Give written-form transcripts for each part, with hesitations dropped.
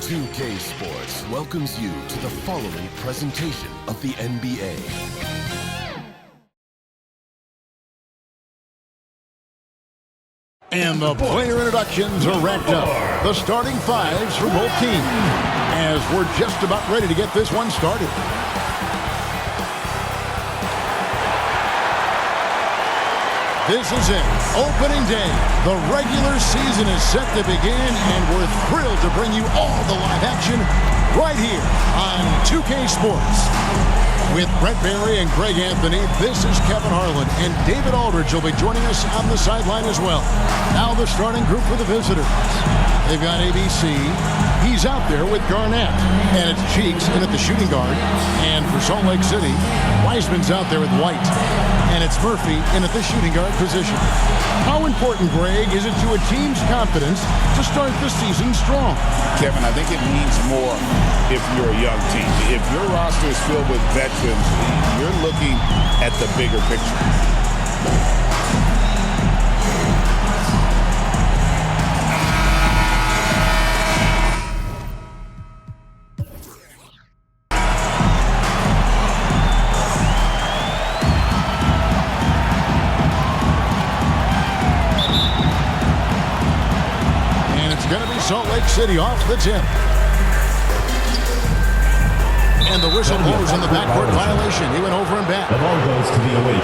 2K Sports welcomes you to the following presentation of the NBA. And the player introductions are wrapped up. The starting fives for both teams, as we're just about ready to get this one started. This is it, opening day. The regular season is set to begin, and we're thrilled to bring you all the live action right here on 2K Sports. With Brent Barry and Greg Anthony, this is Kevin Harlan, and David Aldridge will be joining us on the sideline as well. Now the starting group for the visitors. They've got ABC. He's out there with Garnett, and it's Cheeks in at the shooting guard. And for Salt Lake City, Wiseman's out there with White, and it's Murphy in at the shooting guard position. How important, Greg, is it to a team's confidence to start the season strong? Kevin, I think it means more if you're a young team. If your roster is filled with veterans, you're looking at the bigger picture. Salt Lake City off the tip. And the whistle blows on the backcourt violation. He went over and back. The ball goes to the away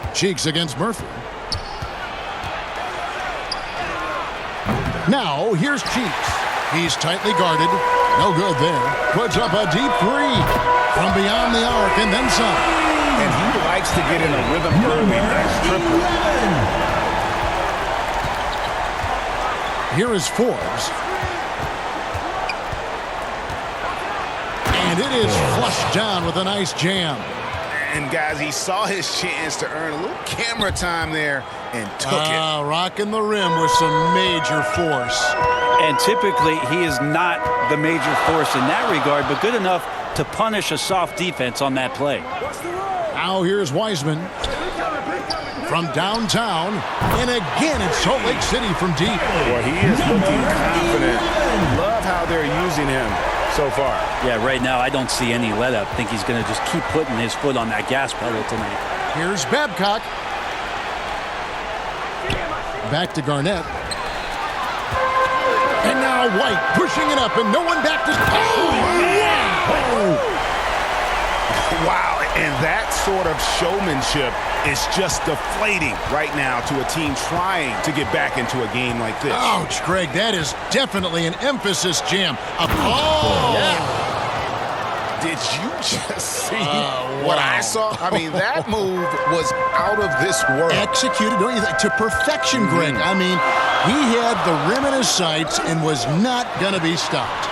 team. Cheeks against Murphy. Now, here's Cheeks. He's tightly guarded. No good there. Puts up a deep three from beyond the arc and then some. And he likes to get in a rhythm early. Nice triple. Here is Forbes. And it is flushed down with a nice jam. And, guys, he saw his chance to earn a little camera time there and took it. Rocking the rim with some major force. And typically, he is not the major force in that regard, but good enough to punish a soft defense on that play. Now here's Wiseman from downtown. And again, it's Salt Lake City from deep. Well, he is looking confident. Love how they're using him so far. Yeah, right now I don't see any let up. I think he's going to just keep putting his foot on that gas pedal tonight. Here's Babcock. Back to Garnett. And now White pushing it up, and no one back to... Wow, and that sort of showmanship is just deflating right now to a team trying to get back into a game like this. Ouch, Greg, that is definitely an emphasis jam. Yeah. Did you just see what I saw? I mean, that move was out of this world. Executed, don't you think, to perfection, Greg. I mean, he had the rim in his sights and was not going to be stopped.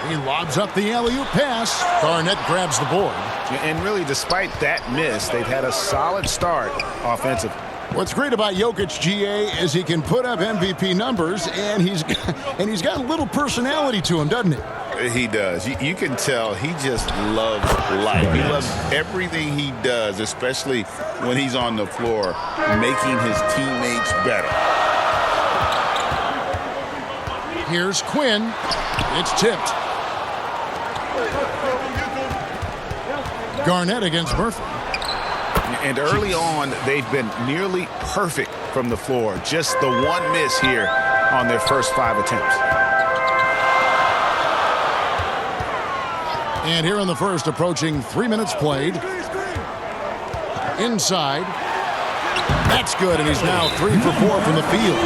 He lobs up the alley-oop pass. Garnett grabs the board. And really, despite that miss, they've had a solid start offensively. What's great about Jokic, GA, is he can put up MVP numbers, and he's got a little personality to him, doesn't he? He does. You can tell he just loves life. He loves everything he does, especially when he's on the floor, making his teammates better. Here's Quinn. It's tipped. Garnett against Murphy. And early on, they've been nearly perfect from the floor. Just the one miss here on their first 5 attempts. And here in the first, approaching 3 minutes played. Inside. That's good, and he's now 3 for 4 from the field.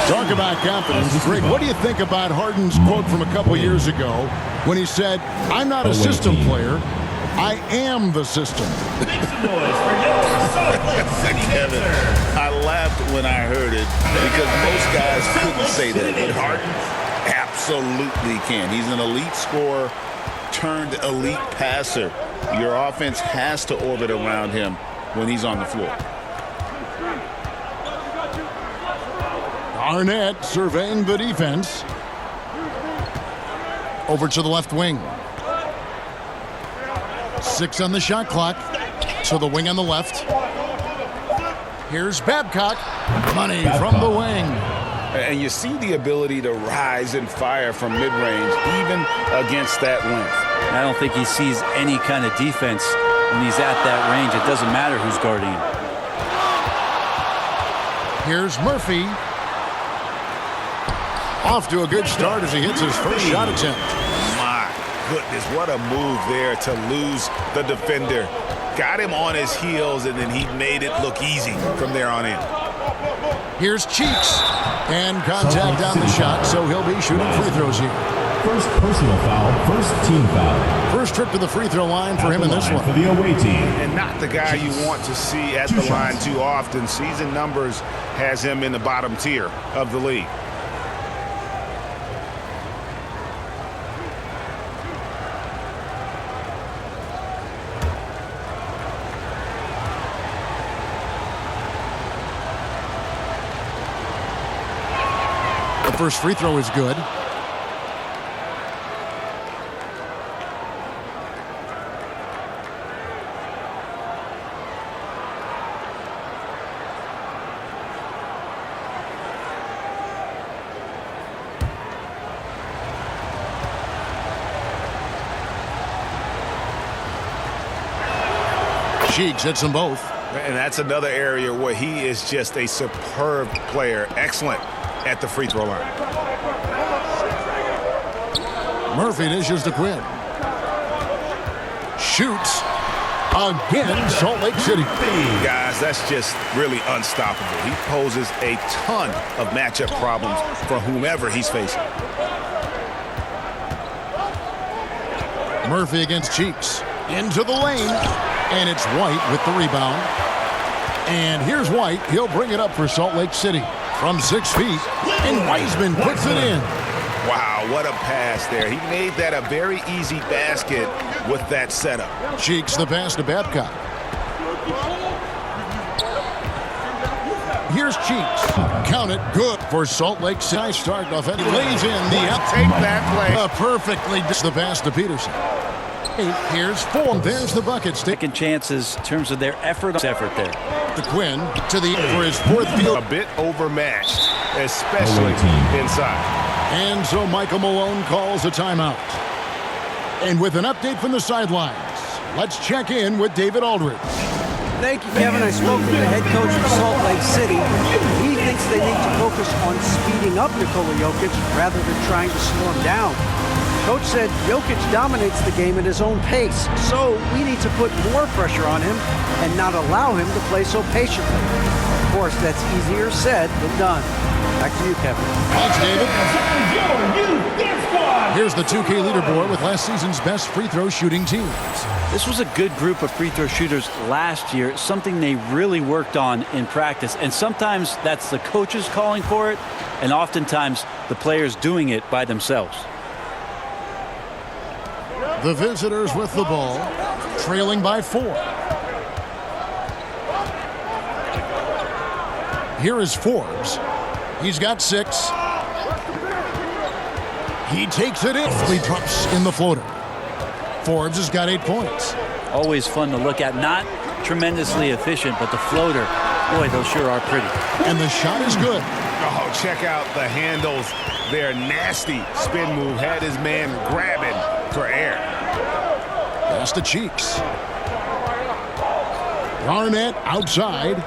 Talk about confidence. Greg, what do you think about Harden's quote from a couple years ago when he said, "I'm not a system player, I am the system"? Kevin, I laughed when I heard it because most guys couldn't say that. But Harden absolutely can. He's an elite scorer turned elite passer. Your offense has to orbit around him when he's on the floor. Garnett surveying the defense. Over to the left wing. 6 on the shot clock. To the wing on the left. Here's Babcock. Money from the wing. And you see the ability to rise and fire from mid-range, even against that length. I don't think he sees any kind of defense when he's at that range. It doesn't matter who's guarding him. Here's Murphy. Off to a good start as he hits his first shot attempt. My goodness, what a move there to lose the defender. Got him on his heels, and then he made it look easy from there on in. Here's Cheeks. And contact on the shot, so he'll be shooting free throws here. First personal foul, first team foul. First trip to the free throw line for him in this one. For the away team. And not the guy you want to see at the line too often. Season numbers has him in the bottom tier of the league. The first free throw is good. Cheeks hits them both. And that's another area where he is just a superb player. Excellent at the free throw line. Murphy dishes to Quinn. Shoots again, Salt Lake City. Guys, that's just really unstoppable. He poses a ton of matchup problems for whomever he's facing. Murphy against Cheeks. Into the lane. And it's White with the rebound. And here's White. He'll bring it up for Salt Lake City from 6 feet. And Wiseman puts it in. Wow, what a pass there. He made that a very easy basket with that setup. Cheeks the pass to Babcock. Here's Cheeks. Count it. Good for Salt Lake City. Nice start offensively. Lays in the up. Take that play. Perfectly the pass to Peterson. Here's Ford. There's the bucket. Taking chances in terms of their effort there. To Quinn to the for his fourth field. A bit overmatched, especially inside. And so Michael Malone calls a timeout. And with an update from the sidelines, let's check in with David Aldridge. Thank you, Kevin. I spoke with the head coach of Salt Lake City. He thinks they need to focus on speeding up Nikola Jokic rather than trying to slow him down. Coach said Jokic dominates the game at his own pace, so we need to put more pressure on him and not allow him to play so patiently. Of course, that's easier said than done. Back to you, Kevin. Thanks, David. Here's the 2K leaderboard with last season's best free throw shooting teams. This was a good group of free throw shooters last year, something they really worked on in practice. And sometimes that's the coaches calling for it, and oftentimes the players doing it by themselves. The visitors with the ball, trailing by 4. Here is Forbes. He's got 6. He takes it in. He drops in the floater. Forbes has got 8 points. Always fun to look at. Not tremendously efficient, but the floater, boy, those sure are pretty. And the shot is good. Oh, check out the handles. Their nasty spin move had his man grabbing for air. Pass to Cheeks. Garnett outside.